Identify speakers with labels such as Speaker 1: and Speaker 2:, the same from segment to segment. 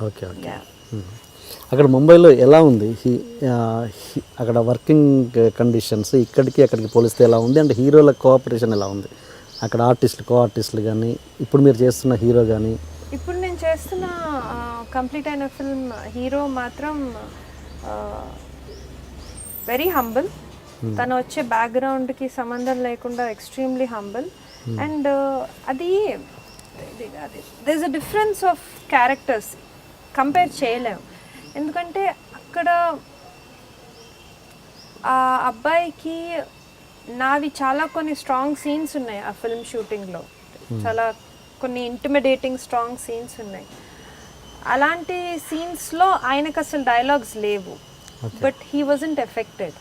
Speaker 1: Okay okay. అక్కడ ముంబైలో ఎలా ఉంది అక్కడ వర్కింగ్ కండిషన్స్ ఇక్కడికి అక్కడికి పోలిస్తే ఎలా ఉంది, అంటే హీరోల కోఆపరేషన్ ఎలా ఉంది అక్కడ, ఆర్టిస్టులు కో ఆర్టిస్టులు కానీ ఇప్పుడు మీరు చేస్తున్న హీరో కానీ?
Speaker 2: ఇప్పుడు నేను చేస్తున్న కంప్లీట్ అయిన ఫిల్మ్ హీరో మాత్రం వెరీ హంబుల్. తను వచ్చే బ్యాక్గ్రౌండ్కి సంబంధం లేకుండా ఎక్స్ట్రీమ్లీ హంబుల్. అండ్ అది there is a difference of characters, compare చేయలేము. ఎందుకంటే అక్కడ ఆ అబ్బాయికి నావి చాలా కొన్ని స్ట్రాంగ్ సీన్స్ ఉన్నాయి ఆ ఫిల్మ్ షూటింగ్లో, చాలా కొన్ని ఇంటిమిడేటింగ్ స్ట్రాంగ్ సీన్స్ ఉన్నాయి. అలాంటి సీన్స్లో ఆయనకు అసలు డైలాగ్స్ లేవు, but he wasn't affected.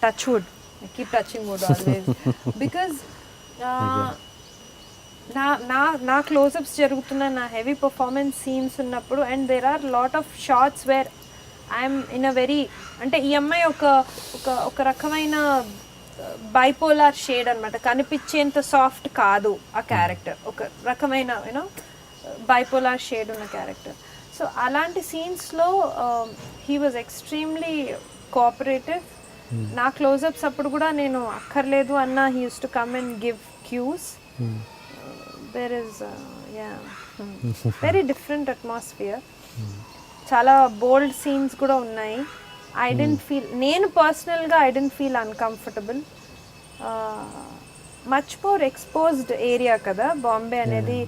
Speaker 2: Touch wood, I keep touching wood always, because నా క్లోజప్స్ జరుగుతున్న నా హెవీ పర్ఫార్మెన్స్ సీన్స్ ఉన్నప్పుడు, and there are lot of shots where I'm in a very, అంటే ఈ అమ్మాయి ఒక రకమైన బైపోలార్ షేడ్ అనమాట, కనిపించేంత సాఫ్ట్ కాదు ఆ క్యారెక్టర్, ఒక రకమైన యూనో బైపోలార్ షేడ్ ఉన్న క్యారెక్టర్. సో అలాంటి సీన్స్లో హీ వాజ్ ఎక్స్ట్రీమ్లీ కోఆపరేటివ్. నా క్లోజప్స్ అప్పుడు కూడా నేను అక్కర్లేదు అన్న he use to come and give cues. There is very different atmosphere. చాలా బోల్డ్ సీన్స్ కూడా ఉన్నాయి. ఐ డెంట్ ఫీల్, నేను పర్సనల్గా I didn't feel uncomfortable. Much more exposed area కదా బాంబే అనేది,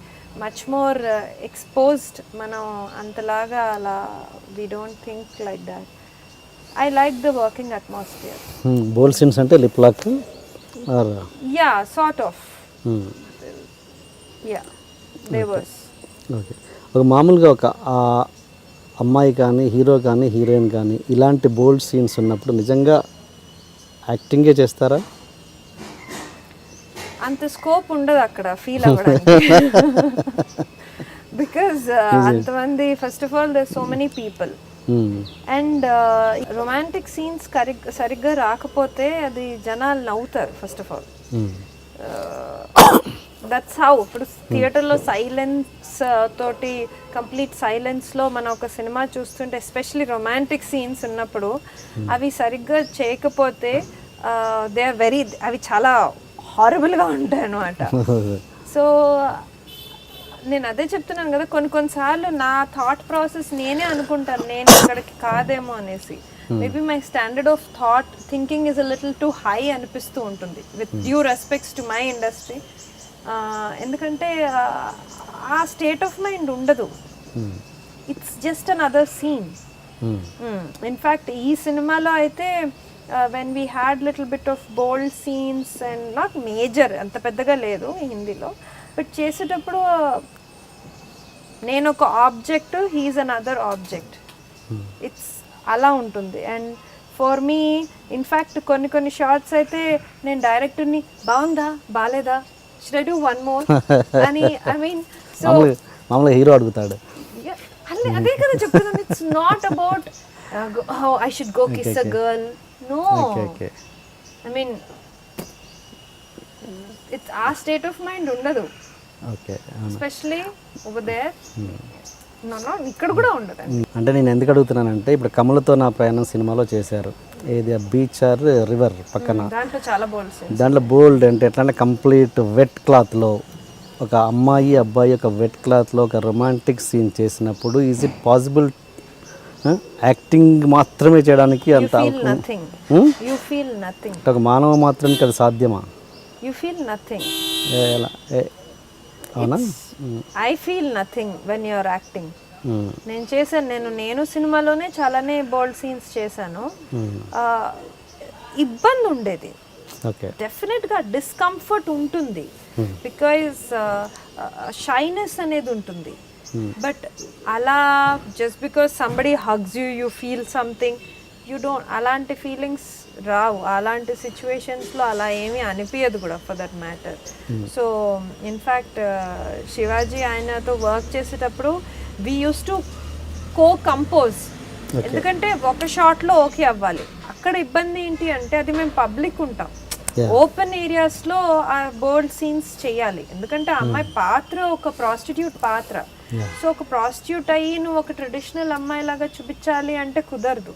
Speaker 2: మచ్ మోర్ ఎక్స్పోజ్డ్. మనం అంతలాగా అలా we don't think like that. I like the working atmosphere.
Speaker 1: Bold scenes అంటే lip lock,
Speaker 2: yeah sort of, yeah they was.
Speaker 1: Okay. ఒక మామూలుగా ఒక అమ్మాయి కానీ హీరో కానీ హీరోయిన్ కానీ ఇలాంటి బోల్డ్ సీన్స్ ఉన్నప్పుడు నిజంగా యాక్టింగే చేస్తారా?
Speaker 2: అంత స్కోప్ ఉండదు అక్కడ ఫీల్ అవ్వడానికి, బికాజ్ అంతమంది, first of all there so many people, and romantic scenes సరిగ్గా రాకపోతే అది జనాలు నవ్వుతారు first of all. That's how. ఇప్పుడు థియేటర్లో సైలెన్స్ తోటి, కంప్లీట్ సైలెన్స్లో మనం ఒక సినిమా చూస్తుంటే, ఎస్పెషలీ రొమాంటిక్ సీన్స్ ఉన్నప్పుడు అవి సరిగ్గా చేయకపోతే దే ఆర్ వెరీ, అవి చాలా హారబుల్గా ఉంటాయి అన్నమాట. సో నేను అదే చెప్తున్నాను కదా, కొన్నిసార్లు నా థాట్ ప్రాసెస్ నేనే అనుకుంటాను నేను ఇక్కడికి కాదేమో అనేసి. Maybe my standard of thinking is a little too high అనిపిస్తూ ఉంటుంది, with due respects to my industry. ఎందుకంటే ఆ స్టేట్ ఆఫ్ మైండ్ ఉండదు. It's just another scene. In fact ఈ సినిమాలో అయితే when we had little bit of bold scenes and not major, అంత పెద్దగా లేదు ఈ హిందీలో, బట్ చేసేటప్పుడు నేను ఒక object, he is another object. It's అలా ఉంటుంది. అండ్ ఫర్ మీ ఇన్ఫ్యాక్ట్ కొన్ని షార్ట్స్ అయితే నేను డైరెక్టర్ని బాగుందా బాలేదా, should I do one more అని, ఐ మీన్ సో
Speaker 1: మామూలుగా హీరో అడుగుతాడు,
Speaker 2: అదే కదా చెప్తున్నాను. It's not about how I should go kiss a girl, no. I mean it's ఆ స్టేట్ ఆఫ్ మైండ్ ఉండదు, ఎస్పెషలీ ఓవర్ దేర్. ఇక్కడ కూడా ఉండదు.
Speaker 1: అంటే నేను ఎందుకు అడుగుతున్నానంటే, ఇప్పుడు కమలతో నా ప్రయాణం సినిమాలో చేశారు, ఏది బీచ్ ఆర్ రివర్ పక్కన,
Speaker 2: దాంట్లో చాలా బోల్డ్ సీన్స్.
Speaker 1: దాంట్లో బోల్డ్ అంటే ఎట్లా అంటే కంప్లీట్ వెట్ క్లాత్లో ఒక అమ్మాయి అబ్బాయి ఒక వెట్ క్లాత్లో ఒక రొమాంటిక్ సీన్ చేసినప్పుడు ఈజ్ ఇట్ పాసిబుల్ యాక్టింగ్ మాత్రమే చేయడానికి? అంత ఒక మానవ మాత్రానికి అది సాధ్యమా?
Speaker 2: You feel nothing.
Speaker 1: అవునా?
Speaker 2: I feel nothing when you're acting. నేను చేశాను, నేను సినిమాలోనే చాలానే బోల్డ్ సీన్స్ చేశాను. ఇబ్బంది ఉండేది, డెఫినెట్గా డిస్కంఫర్ట్ ఉంటుంది, బికాజ్ షైనెస్ అనేది ఉంటుంది. బట్ అలా just because somebody hugs you, you feel something, you don't, అలాంటి ఫీలింగ్స్ రావు. అలాంటి సిచ్యువేషన్స్లో అలా ఏమీ అనిపించదు కూడా for that matter. So in fact Shivaji ఆయనతో వర్క్ చేసేటప్పుడు వీ యూస్ టు కంపోజ్, ఎందుకంటే ఒక షాట్లో ఓకే అవ్వాలి. అక్కడ ఇబ్బంది ఏంటి అంటే, అది మేము పబ్లిక్ ఉంటాం,
Speaker 1: Yeah.
Speaker 2: ఓపెన్ ఏరియాస్లో ఆ బోల్డ్ సీన్స్ చేయాలి, ఎందుకంటే ఆ అమ్మాయి పాత్ర ఒక ప్రాస్టిట్యూట్ పాత్ర.
Speaker 1: Yeah.
Speaker 2: సో ఒక ప్రాస్టిట్యూట్ అయ్యి నువ్వు ఒక ట్రెడిషనల్ అమ్మాయి లాగా చూపించాలి అంటే కుదరదు.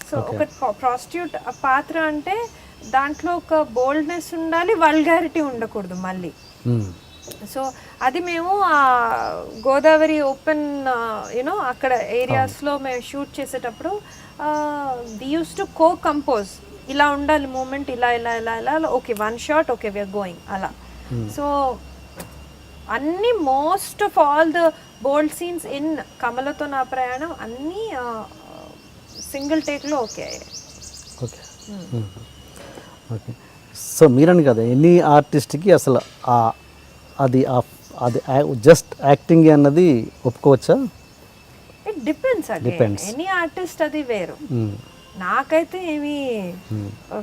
Speaker 2: సో ఒక ప్రాస్టిట్యూట్ పాత్ర అంటే దాంట్లో ఒక బోల్డ్నెస్ ఉండాలి, వల్గారిటీ ఉండకూడదు మళ్ళీ. సో అది మేము గోదావరి ఓపెన్ యూనో అక్కడ ఏరియాస్లో మేము షూట్ చేసేటప్పుడు వి యూస్ టు కంపోజ్, ఇలా ఉండాలి మూమెంట్, ఇలా ఇలా ఇలా ఇలా okay one shot okay we're going అలా. సో అన్ని most of all the bold scenes in కమలతో నా ప్రయాణం అన్నీ సింగిల్ టేక్లో ఓకే అయ్యాయి.
Speaker 1: Okay okay. సో మీరని కదా ఎనీ ఆర్టిస్ట్కి అసలు అది అది జస్ట్ యాక్టింగ్ అన్నది ఒప్పుకోవచ్చా?
Speaker 2: ఇట్ డిపెండ్స్ ఎనీ ఆర్టిస్ట్, అది వేరు. నాకైతే ఏమీ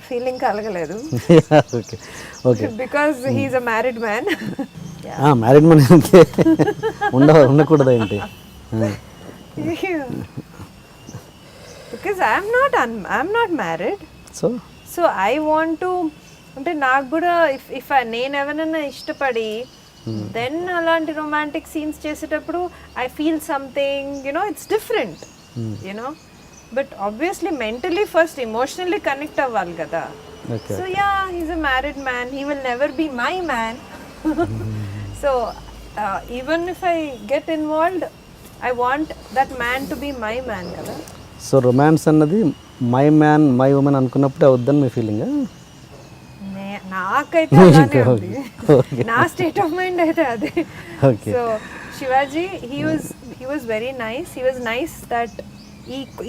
Speaker 2: ఫీలింగ్ కలగలేదు
Speaker 1: okay okay
Speaker 2: because he is a married man.
Speaker 1: Married man ఉండకూడదు ఏంటి?
Speaker 2: Because I'm not married. So I want to, అంటే నాకు కూడా ఇఫ్ నేను ఎవరైనా ఇష్టపడి దెన్ అలాంటి రొమాంటిక్ సీన్స్ చేసేటప్పుడు I feel something, you know it's different you know. But obviously mentally first emotionally connect అవ్వాలి కదా. So yeah he's a married man, he will never be my man. So even if I get involved I want that man to be my man కదా.
Speaker 1: So romance అన్నది my man my woman అనుకున్నప్పుడే అవుద్దని మీ feeling?
Speaker 2: నాకైతే అలానే ఉంది, నా state of mind అయితే అదే. So Shivaji he was very nice, he was nice that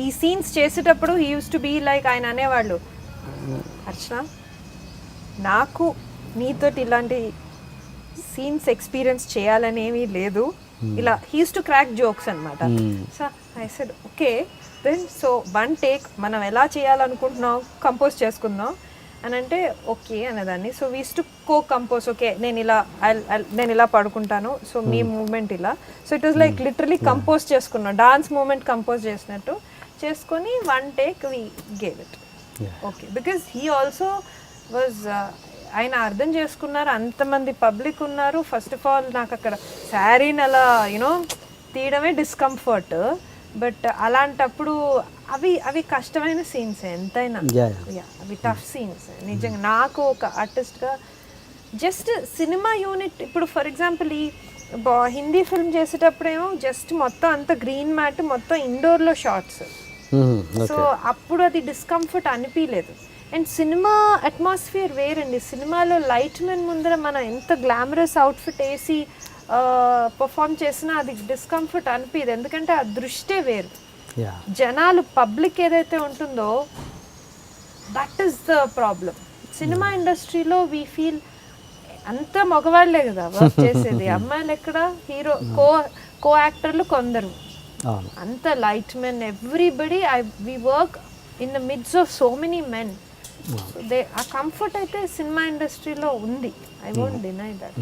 Speaker 2: ఈ సీన్స్ చేసేటప్పుడు he use to be like, ఆయన అనేవాళ్ళు అర్చన నాకు నీతోటి ఇలాంటి సీన్స్ ఎక్స్పీరియన్స్ చేయాలనేవి లేదు, ఇలా he use to crack jokes అనమాట. So I said okay then so one take మనం ఎలా చేయాలనుకుంటున్నాం కంపోజ్ చేసుకుందాం అని అంటే ఓకే అనేదాన్ని. So we's to compose, okay నేను ఇలా పడుకుంటాను, సో మీ మూమెంట్ ఇలా. So it was like literally compose చేసుకున్నాం, డాన్స్ మూమెంట్ కంపోజ్ చేసినట్టు చేసుకొని one take we gave it okay. Because he also was, ఆయన అర్థం చేసుకున్నారు, అంతమంది పబ్లిక్ ఉన్నారు. ఫస్ట్ ఆఫ్ ఆల్ నాకు అక్కడ శారీని అలా యూనో తీయడమే డిస్కంఫర్ట్, బట్ అలాంటప్పుడు అవి కష్టమైన సీన్స్ ఎంతైనా, అవి టఫ్ సీన్స్ నిజంగా. నాకు ఒక ఆర్టిస్ట్గా జస్ట్ సినిమా యూనిట్, ఇప్పుడు ఫర్ ఎగ్జాంపుల్ ఈ హిందీ ఫిల్మ్ చేసేటప్పుడేమో జస్ట్ మొత్తం అంత గ్రీన్ మ్యాట్, మొత్తం ఇండోర్లో షార్ట్స్. సో అప్పుడు అది డిస్కంఫర్ట్ అనిపించలేదు. అండ్ సినిమా అట్మాస్ఫియర్ వేరండి. సినిమాలో లైట్ మెన్ ముందర మనం ఎంత గ్లామరస్ అవుట్ఫిట్ వేసి పర్ఫామ్ చేసినా అది డిస్కంఫర్ట్ అనిపించదు, ఎందుకంటే ఆ దృష్టే వేరు. జనాలు పబ్లిక్ ఏదైతే ఉంటుందో that is the problem. Cinema ఇండస్ట్రీలో వీ ఫీల్ అంత మగవాళ్లే కదా వర్క్ చేసేది, అమ్మాయిలు ఎక్కడ, హీరో కో యాక్టర్లు కొందరు, అంత light men everybody. We work in the midst of so many men. ఆ కంఫర్ట్ అయితే సినిమా ఇండస్ట్రీలో ఉంది, ఐ వోంట్ డినై దట్.